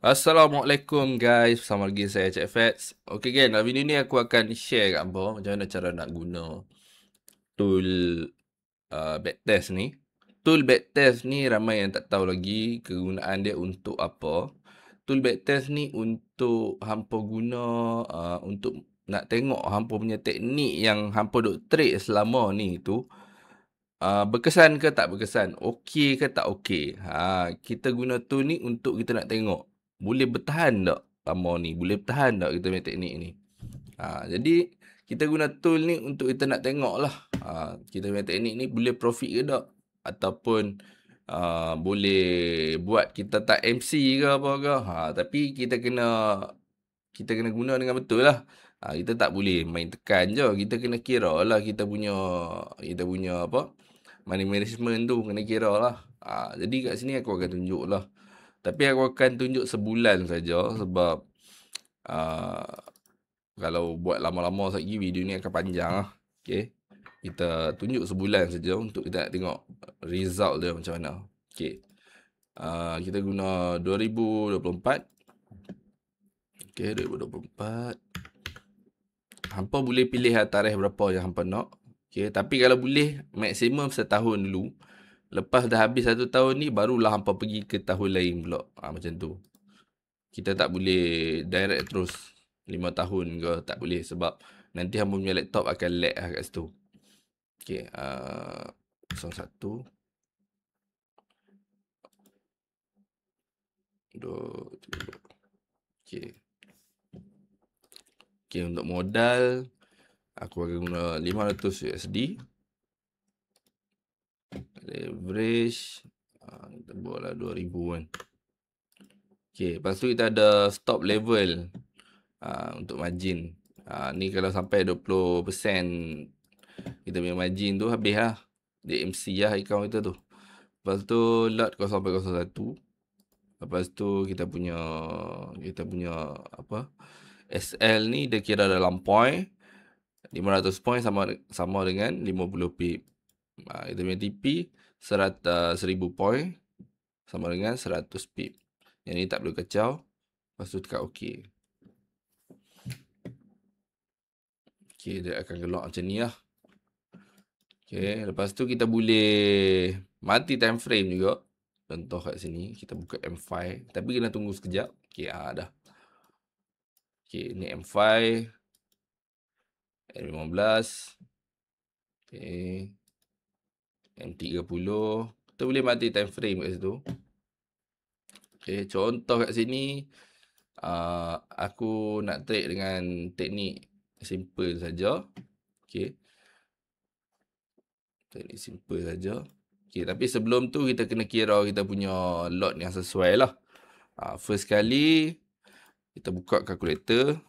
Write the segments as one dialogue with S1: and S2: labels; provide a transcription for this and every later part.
S1: Assalamualaikum guys, bersama lagi saya Cik Fats. Okay kan, dalam video ni aku akan share kat hampa macam mana cara nak guna tool backtest ni. Tool backtest ni ramai yang tak tahu lagi kegunaan dia untuk apa. Tool backtest ni untuk hampa guna untuk nak tengok hampa punya teknik yang hampa duk trade selama ni tu berkesan ke tak berkesan, okey ke tak okey. Kita guna tool ni untuk kita nak tengok boleh bertahan tak lama ni, boleh bertahan tak kita punya teknik ni. Jadi kita guna tool ni untuk kita nak tengok lah kita punya teknik ni boleh profit ke tak, ataupun boleh buat kita tak MC ke apa ke. Tapi kita kena guna dengan betul lah. Kita tak boleh main tekan je. Kita kena kira lah kita punya apa, money management tu kena kira lah. Jadi kat sini aku akan tunjuk lah. Tapi aku akan tunjuk sebulan saja sebab kalau buat lama-lama lagi video ni akan panjang lah. Okay. Kita tunjuk sebulan saja untuk kita nak tengok result dia macam mana. Okay. Kita guna 2024. Okay, 2024. Hampa boleh pilih tarikh berapa yang hampa nak. Okay, tapi kalau boleh maksimum setahun dulu. Lepas dah habis 1 tahun ni barulah hampa pergi ke tahun lain pula. Macam tu. Kita tak boleh direct terus 5 tahun ke, tak boleh sebab nanti hampa punya laptop akan lag lah kat situ. Okay, 01 2 3. Okay. Okay, untuk modal aku akan guna 500 USD. Leverage kita buat lah 2000 kan. Okay, lepas tu kita ada stop level untuk margin. Ni kalau sampai 20% kita punya margin tu habis lah. Dia MC lah account kita tu. Lepas tu lot 0.01. Lepas tu kita punya apa, SL ni dia kira dalam point. 500 point sama dengan 50 pip. Kita punya TP 1000 point sama dengan 100 pip. Yang ni tak perlu kacau. Lepas tu tekan OK. Okay, dia akan gelak macam ni lah. Okay, lepas tu kita boleh mati time frame juga. Contoh kat sini, kita buka M5. Tapi kena tunggu sekejap. Okay, dah. Okay, ni M5. M15. Okay. M30. Kita boleh mati time frame kat situ. Okay, contoh kat sini. Aku nak trade dengan teknik simple saja. Okay. Teknik simple saja. Okay, tapi sebelum tu kita kena kira kita punya lot yang sesuai lah. First kali kita buka kalkulator.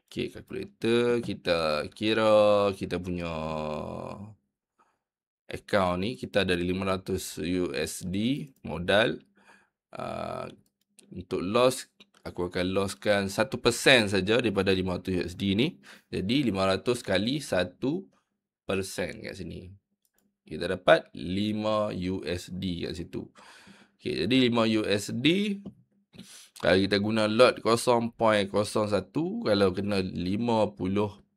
S1: Okay, kalkulator kita kira kita punya account ni kita dari 500 USD modal. Untuk loss aku akan losskan 1% saja daripada 500 USD ni. Jadi 500 kali 1% kat sini. Kita dapat 5 USD kat situ. Okay, jadi 5 USD. Kalau kita guna lot 0.01, kalau kena 50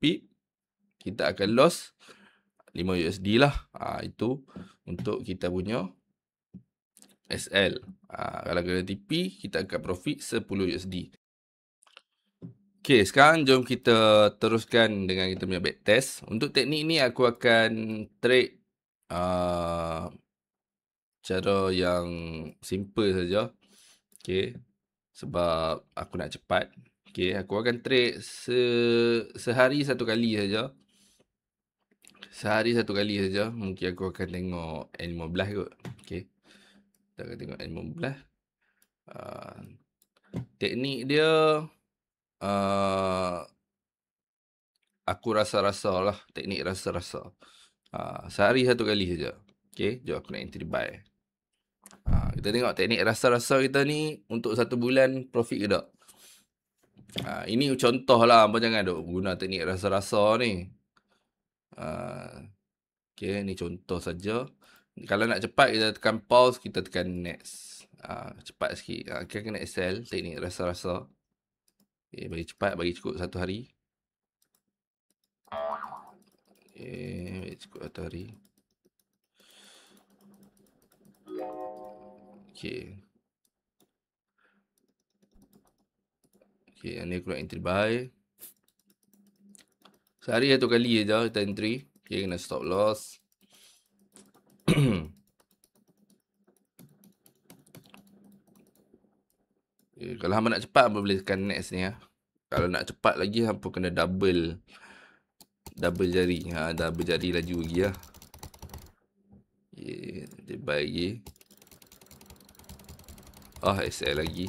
S1: pip, kita akan loss 5 USD lah. Itu untuk kita punya SL. Kalau kena TP, kita akan profit 10 USD. Okay, sekarang jom kita teruskan dengan kita punya backtest. Untuk teknik ni aku akan trade cara yang simple saja. Okay, sebab aku nak cepat. Okay, aku akan trade sehari satu kali saja. Sehari satu kali saja. Mungkin aku akan tengok N15 kot. Okay, kita akan tengok N15. Teknik dia aku rasa-rasa lah. Teknik rasa-rasa. Sehari satu kali saja. Okay, jom aku nak entry buy. Kita tengok teknik rasa-rasa kita ni untuk 1 bulan profit ke tak. Ini contoh lah. Apa jangan duk guna teknik rasa-rasa ni. Okay, ni contoh saja. Kalau nak cepat kita tekan pause, kita tekan next. Cepat sikit. Kena Excel, teknik rasa-rasa. Okay, bagi cepat, bagi cukup 1 hari. Okay, bagi cukup 1 hari. Okay. Okay, yang ni aku nak entry buy. Sehari 1 kali je kita entry. Okay, kena stop loss. Okay, kalau hamba nak cepat, hamba boleh tekan next ni. Kalau nak cepat lagi, hamba kena double jari. Double jari laju lagi lah. Okay, dia buy lagi. SL lagi.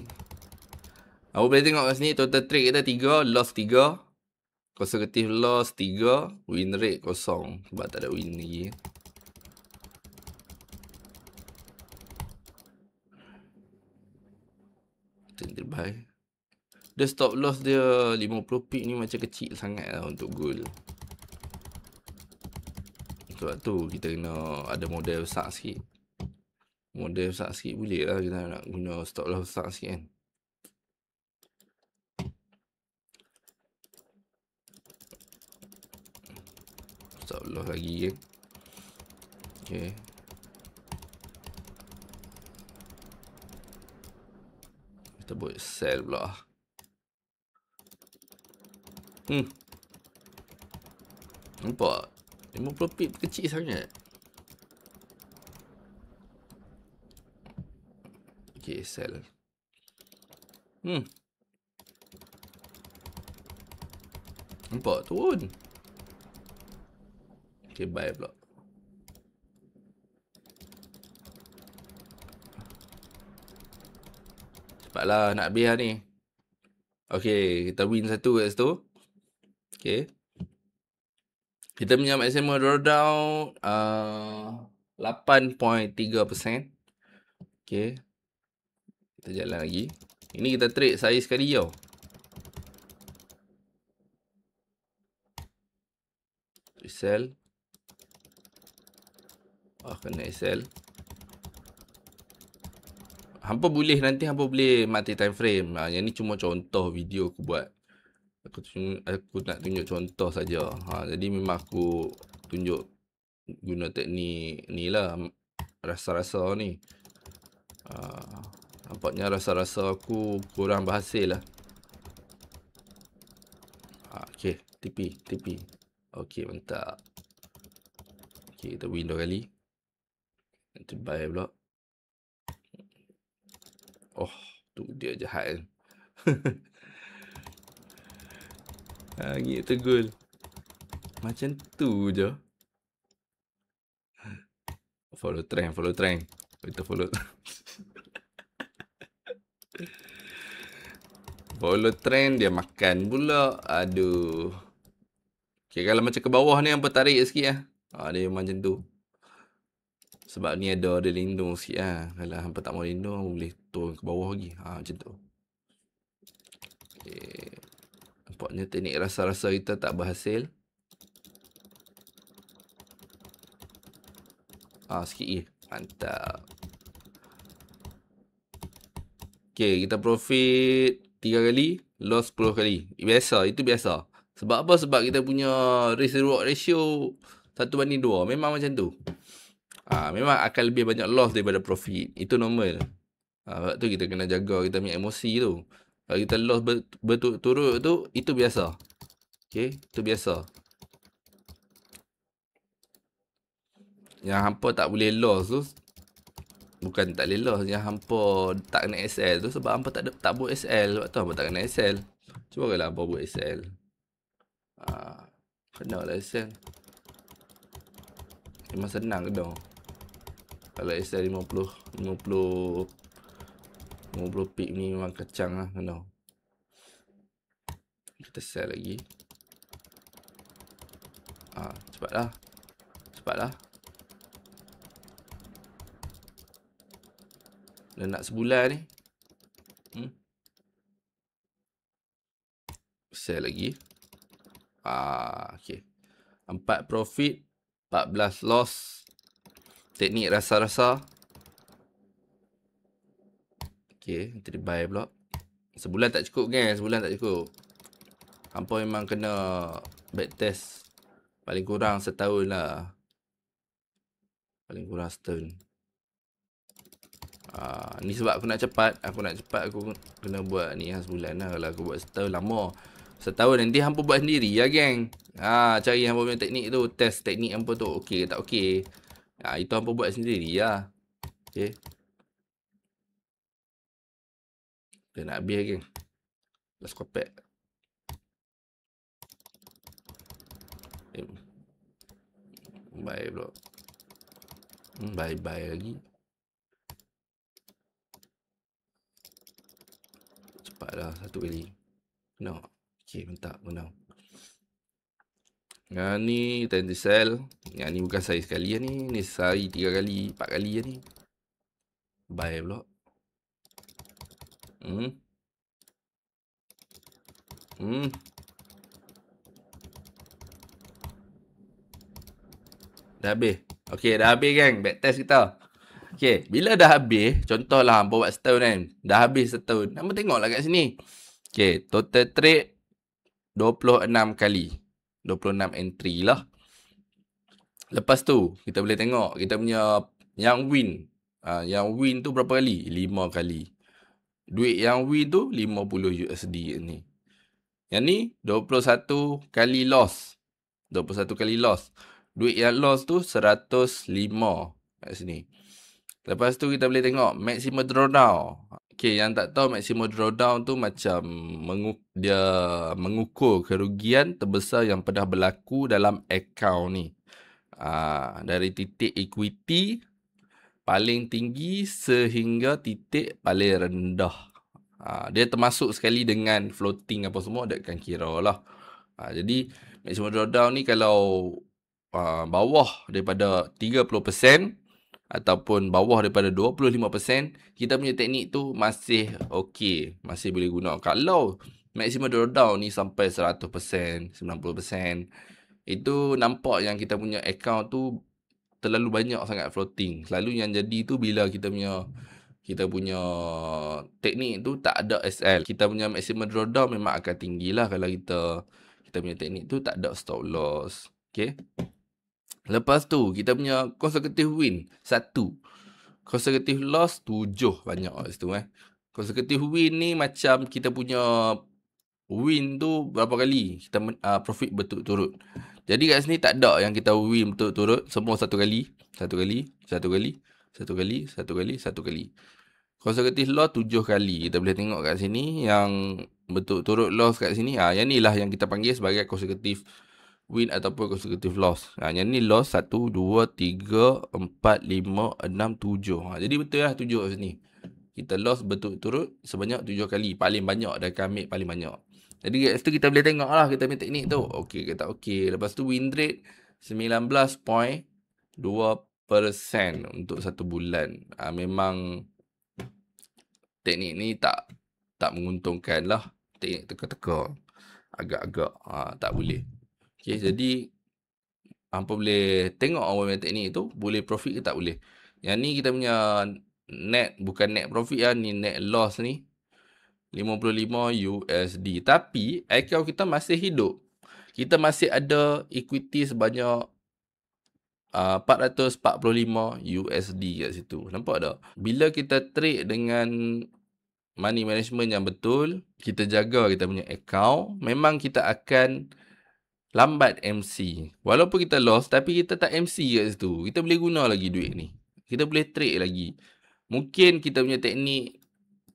S1: Hamba boleh tengok kat sini, total trade kita 3, loss 3. Konservatif loss 3, win rate 0. Sebab tak ada win lagi. Kita buy. Dia stop loss dia 50 pip ni macam kecil sangat lah untuk gold. Sebab tu kita kena ada model besar sikit. Model besar sikit boleh lah kita nak guna stop loss besar sikit kan. Stop loss lagi kan. Okay. Kita buat sell pula. Nampak? 50 pip kecil sangat. Okay, sell. Nampak? Turun. Okay, buy pula. Cepatlah, nak habis lah ni. Okay, kita win satu kat situ. Okay. Kita punya maximum drawdown 8.3%. Okay. Kita jalan lagi. Ini kita trade saya sekali tau. Sell. Kena sell. Hampa boleh nanti hampa boleh mati time frame. Yang ni cuma contoh video aku buat. Aku nak tunjuk contoh saja. Jadi memang aku tunjuk guna teknik ni lah, rasa-rasa ni. Nampaknya rasa-rasa aku kurang berhasil lah. Okay, TP. Okay, mantap. Okay, kita win 2 kali. Nanti buy pula. Tu dia jahat kan. Gitu gol. Macam tu je. Follow trend. Kita follow. Follow trend dia makan pula. Aduh. Okay, kalau macam ke bawah ni hampa tarik sikit lah. Dia macam tu. Sebab ni ada lindung sikit lah. Kalau hampa tak mau lindung, boleh turun ke bawah lagi. Macam tu. Okay. Nampaknya teknik rasa-rasa kita tak berhasil. Sikit je. Mantap. Okay, kita profit 3 kali, loss 10 kali. Biasa, itu biasa. Sebab apa? Sebab kita punya risk reward ratio 1:2. Memang macam tu. Memang akan lebih banyak loss daripada profit. Itu normal. Sebab tu kita kena jaga kita punya emosi tu. Kalau kita loss berturut-turut tu, itu biasa. Okay, itu biasa. Yang hampa tak boleh loss tu, bukan tak boleh loss, yang hampa tak kena SL tu sebab hampa tak buat SL. Sebab tu hampa tak kena SL. Cuba kalau hampa buat SL. Kena lah SL. Memang senang ke dah. Kalau SL 50 pip ni memang kacang lah kena. Kita sell lagi. Cepatlah. Dah nak sebulan ni. Sell lagi. Okay. 4 profit, 14 loss. Teknik rasa-rasa. Okay, nanti dia buy pula. Sebulan tak cukup kan? Sebulan tak cukup. Hampa memang kena backtest paling kurang setahun lah. Paling kurang setahun. Ni sebab aku nak cepat. Aku kena buat ni sebulan lah. Kalau aku buat setahun lama. Setahun nanti hampa buat sendiri lah geng. Cari hampa punya teknik tu. Test teknik hampa tu. Okey ke tak okey. Itu hampa buat sendiri lah. Okay. Dah nak habis geng. Last kopak. Bye bro. Bye-bye lagi. Cepatlah satu kali. No. Okay, mantap. Menang. Yang ni time to sell. Yang ni bukan sehari sekali lah ni. Ni sehari 3 kali, 4 kali lah ni. Buy pula. Dah habis. Okay, dah habis kan backtest kita. Okay, bila dah habis, contohlah hampa buat setahun kan. Dah habis setahun. Hampa tengoklah kat sini. Okay, total trade 26 kali. 26 entry lah. Lepas tu, kita boleh tengok kita punya yang win. Yang win tu berapa kali? 5 kali. Duit yang win tu 50 USD ni. Yang ni 21 kali loss. 21 kali loss. Duit yang loss tu 105 kat sini. Lepas tu kita boleh tengok maximum drawdown. Okay, yang tak tahu maximum drawdown tu macam dia mengukur kerugian terbesar yang pernah berlaku dalam akaun ni. Dari titik equity paling tinggi sehingga titik paling rendah. Dia termasuk sekali dengan floating apa semua, dia akan kira lah. Jadi maximum drawdown ni kalau bawah daripada 30% ataupun bawah daripada 25%, kita punya teknik tu masih okey, masih boleh guna. Kalau maximum drawdown ni sampai 100%, 90%, itu nampak yang kita punya account tu terlalu banyak sangat floating. Selalu yang jadi tu bila kita punya teknik tu tak ada SL. Kita punya maximum drawdown memang akan tinggi lah kalau kita punya teknik tu tak ada stop loss. Okay. Lepas tu, kita punya consecutive win 1. Consecutive loss 7. Banyak kat situ Consecutive win ni macam kita punya win tu berapa kali kita profit berturut-turut. Jadi kat sini tak ada yang kita win berturut-turut. Semua satu kali. Consecutive loss 7 kali. Kita boleh tengok kat sini yang berturut-turut loss kat sini. Yang ni lah yang kita panggil sebagai consecutive win ataupun consecutive loss. Yang ni loss 1, 2, 3, 4, 5, 6, 7. Jadi betul lah 7 kat sini. Kita loss berturut-turut sebanyak 7 kali. Paling banyak dah kami paling banyak. Jadi kat situ kita boleh tengok lah kita punya teknik tu. Okey ke tak okey. Lepas tu win rate 19.2% untuk 1 bulan. Memang teknik ni tak menguntungkan lah. Teknik teka-teka. Agak-agak tak boleh. Okay, jadi hampa boleh tengok apa punya teknik tu boleh profit ke tak boleh. Yang ni kita punya net, bukan net profit lah, ni net loss ni 55 USD. Tapi account kita masih hidup. Kita masih ada equity sebanyak 445 USD kat situ. Nampak tak? Bila kita trade dengan money management yang betul, kita jaga kita punya account, memang kita akan lambat MC. Walaupun kita loss, tapi kita tak MC kat situ. Kita boleh guna lagi duit ni. Kita boleh trade lagi. Mungkin kita punya teknik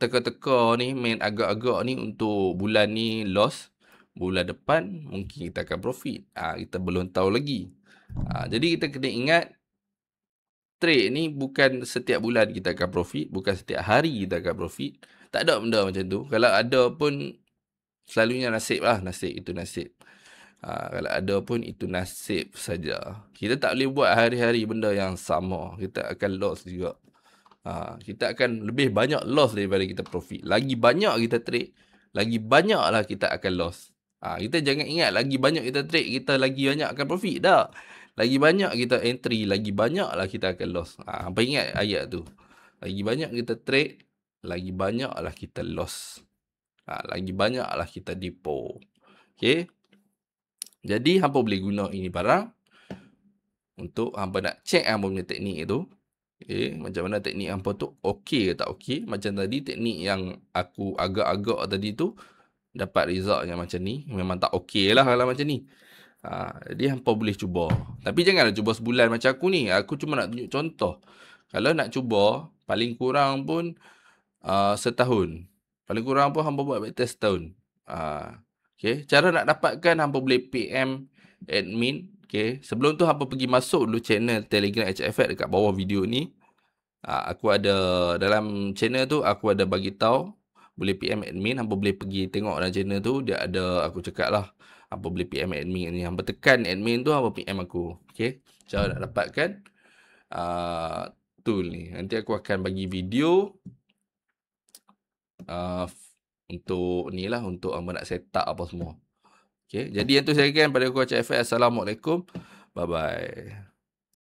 S1: teka-teka ni, main agak-agak ni untuk bulan ni loss. Bulan depan, mungkin kita akan profit. Kita belum tahu lagi. Jadi kita kena ingat, trade ni bukan setiap bulan kita akan profit. Bukan setiap hari kita akan profit. Tak ada benda macam tu. Kalau ada pun, selalunya nasib lah. Nasib itu nasib. Kalau ada pun itu nasib saja. Kita tak boleh buat hari-hari benda yang sama. Kita akan loss juga. Kita akan lebih banyak loss daripada kita profit. Lagi banyak kita trade, lagi banyaklah kita akan loss. Kita jangan ingat lagi banyak kita trade, kita lagi banyak akan profit. Tak. Lagi banyak kita entry, lagi banyaklah kita akan loss. Apa ingat ayat tu? Lagi banyak kita trade, lagi banyaklah kita loss. Lagi banyaklah kita depo. Okay. Jadi, hampa boleh guna ini barang untuk hampa nak check hampa punya teknik tu. Okay. Macam mana teknik hampa tu okey ke tak okey. Macam tadi, teknik yang aku agak-agak tadi tu dapat result yang macam ni. Memang tak okey lah kalau macam ni. Jadi, hampa boleh cuba. Tapi janganlah cuba sebulan macam aku ni. Aku cuma nak tunjuk contoh. Kalau nak cuba, paling kurang pun setahun. Paling kurang pun hampa buat backtest setahun. Okay. Cara nak dapatkan, hampa boleh PM admin. Okay. Sebelum tu, hampa pergi masuk dulu channel Telegram HFX dekat bawah video ni. Aku ada, dalam channel tu, aku ada bagi tahu boleh PM admin. Hampa boleh pergi tengok dalam channel tu. Dia ada, aku cakap lah. Hampa boleh PM admin ni. Hampa tekan admin tu, hampa PM aku. Okay. Cara nak dapatkan tool ni. Nanti aku akan bagi video untuk ni lah, untuk hampa nak set up apa semua. Okay. Jadi yang tu saya katakan pada aku HFX. Assalamualaikum. Bye-bye.